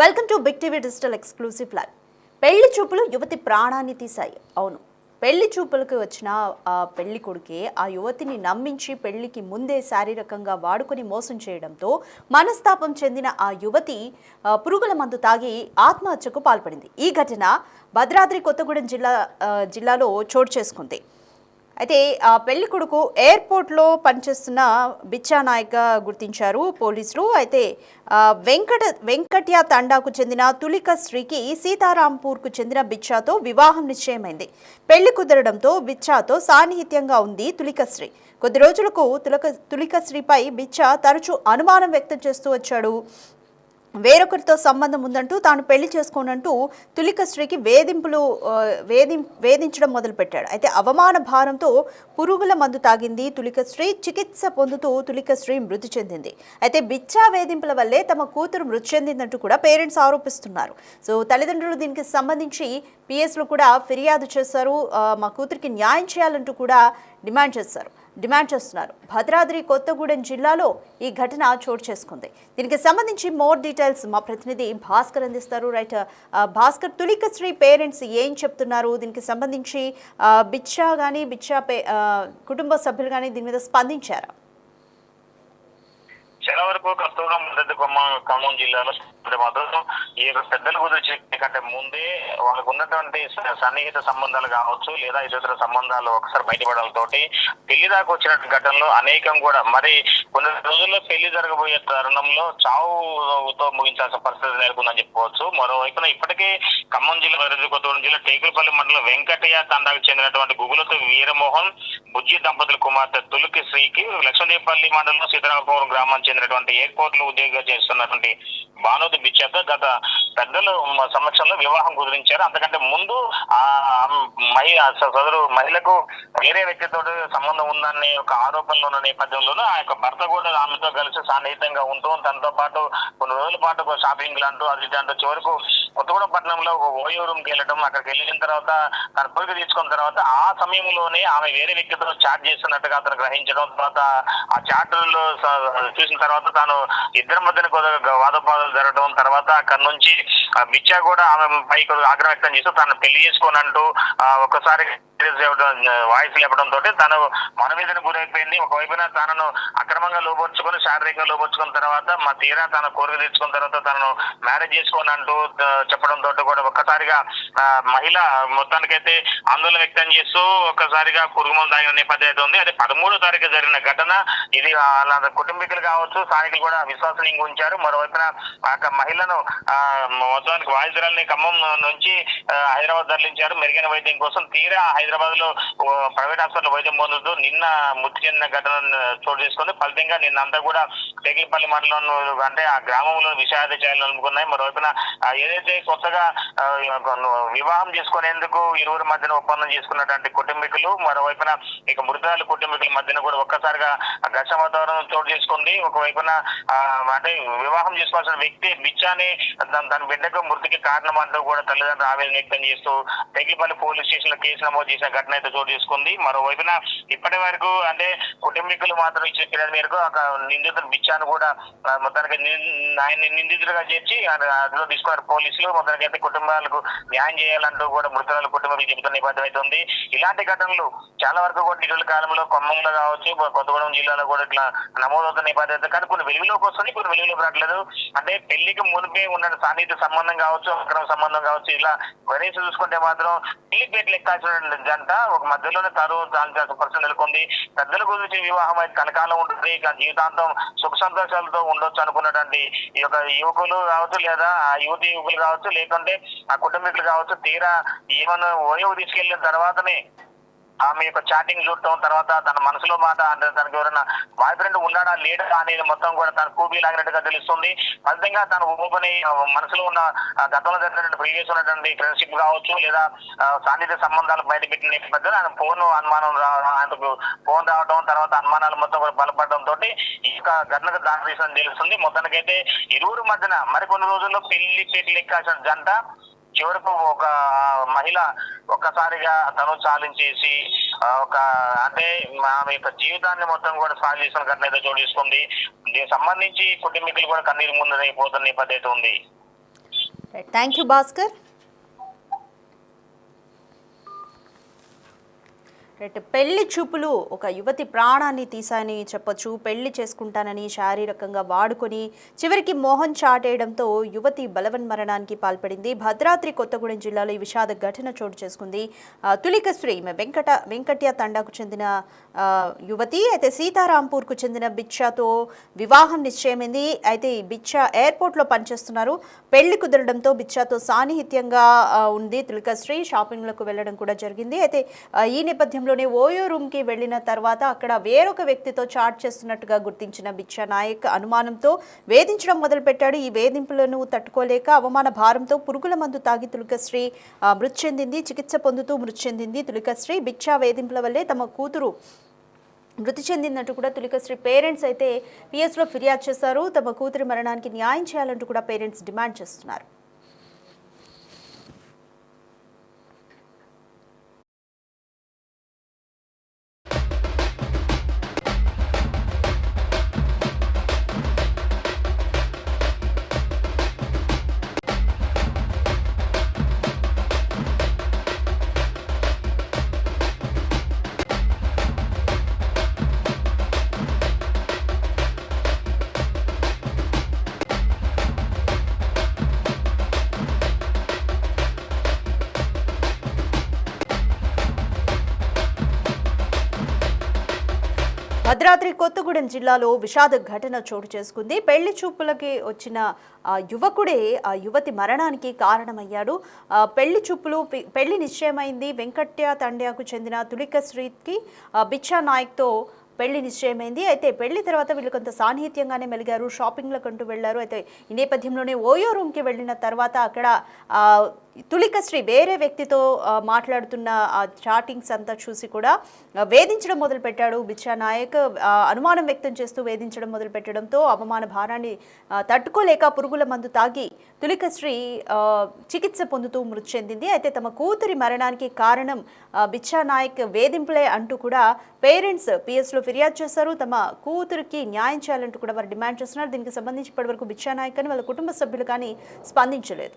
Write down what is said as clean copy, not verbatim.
Welcome to Big TV digital exclusive live. పెళ్లి చూపులు యువతి ప్రాణాన్ని తీశాయి. అవును, పెళ్లి చూపులకు వచ్చిన పెళ్లి కొడుకే ఆ యువతిని నమ్మించి పెళ్లికి ముందే శారీరకంగా వాడుకొని మోసం చేయడంతో మనస్తాపం చెందిన ఆ యువతి పురుగుల మందు తాగి ఆత్మహత్యకు పాల్పడింది. ఈ ఘటన భద్రాద్రి కొత్తగూడెం జిల్లాలో చోటు చేసుకుంది. అయితే ఆ పెళ్లి కొడుకు ఎయిర్పోర్ట్లో పనిచేస్తున్న బిచ్చా నాయక్గా గుర్తించారు పోలీసులు. అయితే వెంకట్య తండాకు చెందిన తులిక శ్రీకి సీతారాంపూర్కు చెందిన బిచ్చాతో వివాహం నిశ్చయమైంది. పెళ్లి కుదరడంతో బిచ్చాతో సాన్నిహిత్యంగా ఉంది తులికశ్రీ. కొద్ది రోజులకు తులికశ్రీపై బిచ్చా తరచూ అనుమానం వ్యక్తం చేస్తూ వచ్చాడు. వేరొకరితో సంబంధం ఉందంటూ తాను పెళ్లి చేసుకోనంటూ తులికశ్రీకి వేధించడం మొదలుపెట్టాడు. అయితే అవమాన భారంతో పురుగుల మందు తాగింది తులికశ్రీ. చికిత్స పొందుతూ తులికశ్రీ మృతి చెందింది. అయితే బిచ్చా వేధింపుల వల్లే తమ కూతురు మృతి చెందిందంటూ కూడా పేరెంట్స్ ఆరోపిస్తున్నారు. సో తల్లిదండ్రులు దీనికి సంబంధించి పిఎస్లు కూడా ఫిర్యాదు చేశారు. మా కూతురికి న్యాయం చేయాలంటూ కూడా డిమాండ్ చేస్తున్నారు. భద్రాద్రి కొత్తగూడెం జిల్లాలో ఈ ఘటన చోటు చేసుకుంది. దీనికి సంబంధించి మోర్ డీటెయిల్స్ మా ప్రతినిధి భాస్కర్ అందిస్తారు. రైట్ భాస్కర్, తులికశ్రీ పేరెంట్స్ ఏం చెప్తున్నారు? దీనికి సంబంధించి బిచ్చా కుటుంబ సభ్యులు కానీ దీని మీద స్పందించారా? చాలా వరకు కస్తూరం ఖమ్మం జిల్లాలో మాత్రం ఈ యొక్క పెద్దల గురించి కంటే ముందే వాళ్ళకు ఉన్నటువంటి సన్నిహిత సంబంధాలు కావచ్చు లేదా ఇతర సంబంధాలు ఒకసారి బయటపడాలతోటి పెళ్లి దాకా వచ్చిన ఘటనలో అనేకం కూడా మరి కొన్ని రోజుల్లో పెళ్లి జరగబోయే తరుణంలో చావుతో ముగించాల్సిన పరిస్థితి నెలకొందని చెప్పుకోవచ్చు. మరోవైపున ఇప్పటికే ఖమ్మం జిల్లా కొత్తగూడెం జిల్లా టేకులపల్లి మండలం వెంకటయ్య తండాకు చెందినటువంటి గుగులతో వీరమోహన్ బుజ్జి దంపతుల కుమార్తె తులికి శ్రీకి లక్ష్మీదేపల్లి మండలంలో సీతారామపురం గ్రామానికి చెందినటువంటి ఎయిర్పోర్ట్ లో ఉద్యోగం చేస్తున్నటువంటి భానుది బిచ్చాతో గత పెద్దలు సమక్షంలో వివాహం కుదిరించారు. అంతకంటే ముందు ఆ సదరు మహిళకు వేరే వ్యక్తితో సంబంధం ఉందనే ఒక ఆరోపణలు ఉన్న నేపథ్యంలోనూ ఆ యొక్క భర్త కూడా ఆమెతో కలిసి సాన్నిహితంగా ఉంటూ తనతో పాటు కొన్ని రోజుల పాటు షాపింగ్ అంటూ అది అంటూ చివరకు కొత్తగూడెం పట్టణంలో ఒక ఓయో రూమ్కి వెళ్ళడం, అక్కడికి వెళ్ళిన తర్వాత తన కోరిక తీసుకున్న తర్వాత ఆ సమయంలోనే ఆమె వేరే వ్యక్తితో చాట్ చేస్తున్నట్టుగా అతను గ్రహించడం, తర్వాత ఆ చాట్లో చూసిన తర్వాత తాను ఇద్దరి మధ్యన వాదోపాదాలు జరగడం, తర్వాత అక్కడ నుంచి బిచ్చా కూడా ఆమె పైకి ఆగ్రహం వ్యక్తం చేస్తూ తను పెళ్లి చేసుకోనంటూ ఒకసారి వాయిస్ లేపడం తోటి తను మనమీదన గురైపోయింది. ఒకవైపున తనను అక్రమంగా లోపరుచుకొని శారీరకంగా లోపరుచుకున్న తర్వాత మా తీరా తన కోరిక తెచ్చుకున్న తర్వాత తనను మ్యారేజ్ చేసుకోనంటూ చెప్పడం తోటి కూడా ఒక్కసారిగా మహిళ మొత్తానికైతే ఆందోళన వ్యక్తం చేస్తూ ఒక్కసారిగా పురుగుమందు తాగిన నేపథ్యం అయితే ఉంది. అది 13వ తారీఖు జరిగిన ఘటన. ఇది కుటుంబీకులు కావచ్చు, స్థానికులు కూడా విశ్వాసనీయంగా ఉంచారు. మరోవైపున మహిళను మొత్తానికి వాయిద్యాలని ఖమ్మం నుంచి హైదరాబాద్ తరలించారు మెరుగైన వైద్యం కోసం. తీరా హైదరాబాద్ లో ప్రైవేట్ హాస్పిటల్ వైద్యం పొందుతూ నిన్న మృతి చెందిన ఘటన చోటు చేసుకుంది. ఫలితంగా నిన్నంతా కూడా టేకులపల్లి మండలం అంటే ఆ గ్రామంలో విషాద ఛాయలు అనుకున్నాయి. మరోవైపున ఏదైతే కొత్తగా వివాహం చేసుకునేందుకు ఇరువురి మధ్యన ఒప్పందం చేసుకున్నటువంటి కుటుంబీకులు, మరోవైపున ఇక మృతురాలి కుటుంబీకుల మధ్యన కూడా ఒక్కసారిగా ఘర్షణ వాతావరణం చోటు చేసుకుంది. ఒకవైపున అంటే వివాహం చేసుకోవాల్సిన వ్యక్తి బిచ్చాని తన బిడ్డకు మృతికి కారణం అంటూ కూడా తల్లిదండ్రులు ఆవేదన వ్యక్తం చేస్తూ టేకులపల్లి పోలీస్ స్టేషన్ లో కేసు నమోదు చేసిన ఘటన అయితే చోటు చేసుకుంది. మరోవైపున ఇప్పటి వరకు అంటే కుటుంబీకులు మాత్రం ఇచ్చిన ఫిర్యాదు మేరకు నిందితుడు బిచ్చాను కూడా మొత్తానికి ఆయన నిందితుడిగా చేర్చి అందులో తీసుకున్నారు పోలీసులు. మొత్తానికి అయితే కుటుంబాలకు న్యాయం చేయాలంటూ కూడా మృతురాల కుటుంబాలకు చెబుతున్న నేపథ్యం అయితే ఉంది. ఇలాంటి ఘటనలు చాలా వరకు కూడా ఇటీవల కాలంలో ఖమ్మంలో కావచ్చు, కొత్తగూడెం జిల్లాలో కూడా ఇట్లా నమోదవుతున్న నేపథ్యం. కానీ కొన్ని వెలుగులోకి వస్తుంది, కొన్ని వెలుగులోకి రావట్లేదు. అంటే పెళ్లికి మునిపే ఉన్న సాన్నిహిత సంబంధం కావచ్చు, అక్రమ సంబంధం కావచ్చు, ఇలా గణేష్ చూసుకుంటే మాత్రం పెళ్లి పేర్లు ఎక్కాల్సిన జంట ఒక మధ్యలోనే దాల్చాల్సిన పరిస్థితి నెలకొంది. పెద్దల గురించి వివాహం అయితే కలకాలం ఉంటుంది, జీవితాంతం సుఖ సంతోషాలతో ఉండొచ్చు అనుకున్నటువంటి ఈ యొక్క యువకులు కావచ్చు, లేదా ఆ యువకులు కావచ్చు, లేకుంటే ఆ కుటుంబీకులు కావచ్చు, తీరా ఏమన్నా ఓయో తీసుకెళ్లిన తర్వాతనే ఆమె యొక్క చాటింగ్ చూడటం, తర్వాత తన మనసులో మాట అంటే తనకి ఎవరైనా బాయ్ ఫ్రెండ్ ఉన్నాడా లేడా అనేది మొత్తం కూడా తన కూబీ లాగినట్టుగా తెలుస్తుంది. ఫలితంగా తను ఓపెన్ మనసులో ఉన్న గతంలో జరిగినటువంటి ప్రీవియస్ ఉన్నటువంటి ఫ్రెండ్షిప్ కావచ్చు, లేదా సాన్నిహిత సంబంధాలు బయట పెట్టిన నేపథ్యంలో ఆయన ఆయనకు ఫోన్ రావడం, తర్వాత అనుమానాలు మొత్తం కూడా బలపడడం తోటి ఈ యొక్క ఘటనకు దారితీసిన తెలుస్తుంది. మొత్తానికైతే ఇరువురు మధ్యన మరికొన్ని రోజుల్లో పెళ్లి పేర్లు ఎక్కాల్సిన జంట చివరకు ఒక మహిళ ఒక్కసారిగా తను చాలించేసి ఒక అంటే ఆమె యొక్క జీవితాన్ని మొత్తం కూడా సాగు చేసిన ఘటన అయితే చోటు చేసుకుంది. దీనికి సంబంధించి కుటుంబీకులు కూడా కన్నీరు ముందు అయిపోతున్న నేపథ్యం ఉంది. Thank you Bhaskar. రైట్, పెళ్లి చూపులు ఒక యువతి ప్రాణాన్ని తీసాయని చెప్పొచ్చు. పెళ్లి చేసుకుంటానని శారీరకంగా వాడుకొని చివరికి మోహన్ చాటేయడంతో యువతి బలవన్మరణానికి పాల్పడింది. భద్రాద్రి కొత్తగూడెం జిల్లాలో ఈ విషాద ఘటన చోటు చేసుకుంది. తులికశ్రీ వెంకట్య తండాకు చెందిన యువతి అయితే సీతారాంపూర్కు చెందిన బిచ్చాతో వివాహం నిశ్చయమైంది. అయితే ఈ బిచ్చా ఎయిర్పోర్ట్లో పనిచేస్తున్నారు. పెళ్లి కుదరడంతో బిచ్చాతో సాన్నిహిత్యంగా ఉంది తులికశ్రీ. షాపింగ్లకు వెళ్ళడం కూడా జరిగింది. అయితే ఈ నేపథ్యంలోనే ఓయో రూమ్కి వెళ్ళిన తర్వాత అక్కడ వేరొక వ్యక్తితో చాట్ చేస్తున్నట్టుగా గుర్తించిన బిచ్చా నాయక్ అనుమానంతో వేధించడం మొదలుపెట్టాడు. ఈ వేధింపులను తట్టుకోలేక అవమాన భారంతో పురుగుల మందు తాగి తులికశ్రీ మృతి చెందింది. చికిత్స పొందుతూ మృతి చెందింది తులికశ్రీ. బిచ్చా వేధింపుల వల్లే తమ కూతురు మృతి చెందిందంటూ కూడా తులికశ్రీ పేరెంట్స్ అయితే పిఎస్లో ఫిర్యాదు చేశారు. తమ కూతురి మరణానికి న్యాయం చేయాలంటూ కూడా పేరెంట్స్ డిమాండ్ చేస్తున్నారు. భద్రాద్రి కొత్తగూడెం జిల్లాలో విషాద ఘటన చోటు చేసుకుంది. పెళ్లి చూపులకి వచ్చిన యువకుడే ఆ యువతి మరణానికి కారణమయ్యాడు. పెళ్లి నిశ్చయమైంది. వెంకట్య తండ్యాకు చెందిన తులికశ్రీకి బిచ్చా నాయక్తో పెళ్లి నిశ్చయమైంది. అయితే పెళ్లి తర్వాత వీళ్ళు కొంత సాన్నిహిత్యంగానే మెలిగారు. షాపింగ్లకు అంటూ వెళ్లారు. అయితే ఈ నేపథ్యంలోనే ఓయో రూమ్కి వెళ్ళిన తర్వాత అక్కడ తులికశ్రీ వేరే వ్యక్తితో మాట్లాడుతున్న ఆ చాటింగ్స్ అంతా చూసి కూడా వేధించడం మొదలుపెట్టాడు బిచ్చా నాయక్. అనుమానం వ్యక్తం చేస్తూ వేధించడం మొదలుపెట్టడంతో అవమాన భారాన్ని తట్టుకోలేక పురుగుల మందు తాగి తులికశ్రీ చికిత్స పొందుతూ మృతి చెందింది. అయితే తమ కూతురి మరణానికి కారణం బిచ్చా నాయక్ వేధింపులే అంటూ కూడా పేరెంట్స్ పిఎస్లో ఫిర్యాదు చేశారు. తమ కూతురికి న్యాయం చేయాలంటూ కూడా వారు డిమాండ్ చేస్తున్నారు. దీనికి సంబంధించి ఇప్పటివరకు బిచ్చా నాయక్ కానీ వాళ్ళ కుటుంబ సభ్యులు కానీ స్పందించలేదు.